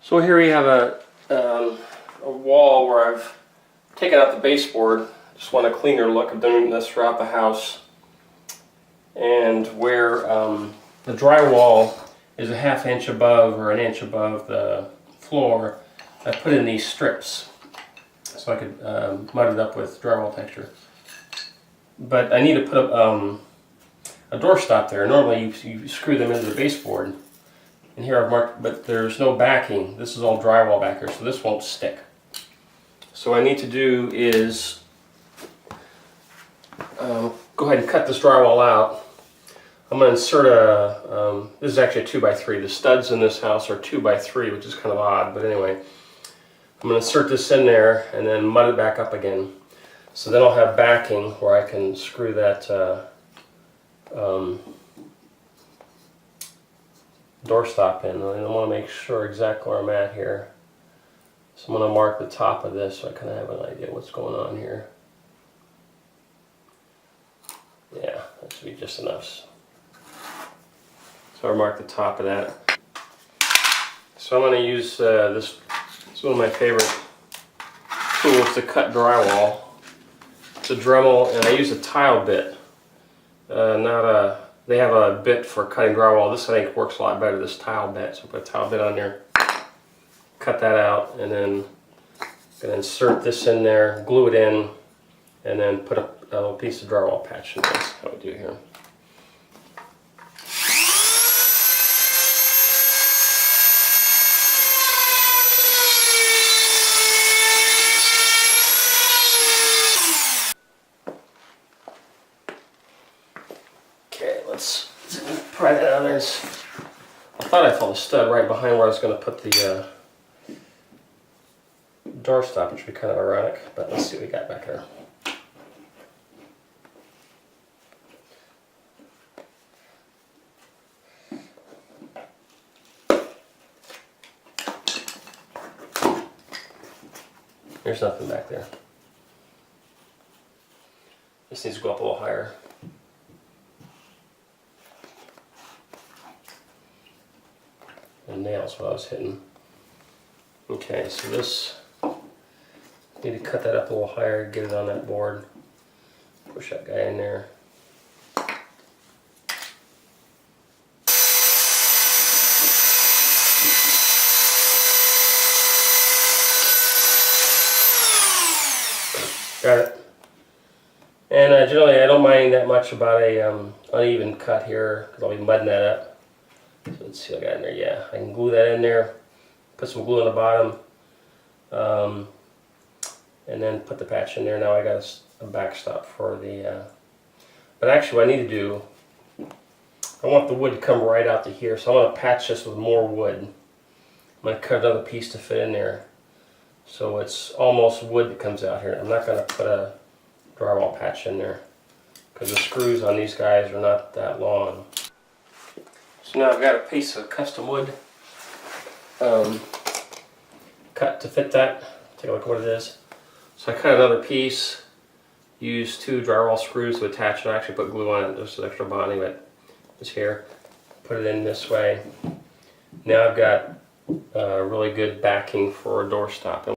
So here we have a wall where I've taken out the baseboard. Just want a cleaner look. I've done this throughout the house. And where the drywall is a ½ inch above or an inch above the floor, I put in these strips so I could mud it up with drywall texture. But I need to put up a doorstop there. Normally you screw them into the baseboard. And here I've marked, but there's no backing. This is all drywall back here, so this won't stick. So what I need to do is go ahead and cut this drywall out. I'm going to insert this is actually a 2x3. The studs in this house are 2x3, which is kind of odd, but anyway. I'm going to insert this in there and then mud it back up again. So then I'll have backing where I can screw that doorstop in. And I want to make sure exactly where I'm at here. So I'm going to mark the top of this so I kind of have an idea what's going on here. Yeah, that should be just enough. So I mark the top of that. So I'm going to use this. It's one of my favorite tools to cut drywall. It's a Dremel, and I use a tile bit. They have a bit for cutting drywall. This I think works a lot better, this tile bit. So put a tile bit on there, cut that out, and then I'm going to insert this in there, glue it in, and then put a little piece of drywall patch in there. That's how we do here. Okay, let's pry that out of there. I thought I found a stud right behind where I was going to put the doorstop, which would be kind of ironic, but let's see what we got back here. There's nothing back there. This needs to go up a little higher. And nails what I was hitting. Okay, so this, need to cut that up a little higher, get it on that board. Push that guy in there. Got it. And generally I don't mind that much about a uneven cut here, because I'll be mudding that up. So let's see what I got in there. Yeah, I can glue that in there, put some glue on the bottom, and then put the patch in there. Now I got a backstop for the, but actually what I need to do, I want the wood to come right out to here, so I'm going to patch this with more wood. I'm going to cut another piece to fit in there, so it's almost wood that comes out here. I'm not going to put a drywall patch in there, because the screws on these guys are not that long. So now I've got a piece of custom wood cut to fit that. Take a look at what it is. So I cut another piece, used 2 drywall screws to attach it. I actually put glue on it, just an extra bonding, but it's here. Put it in this way. Now I've got really good backing for a doorstop.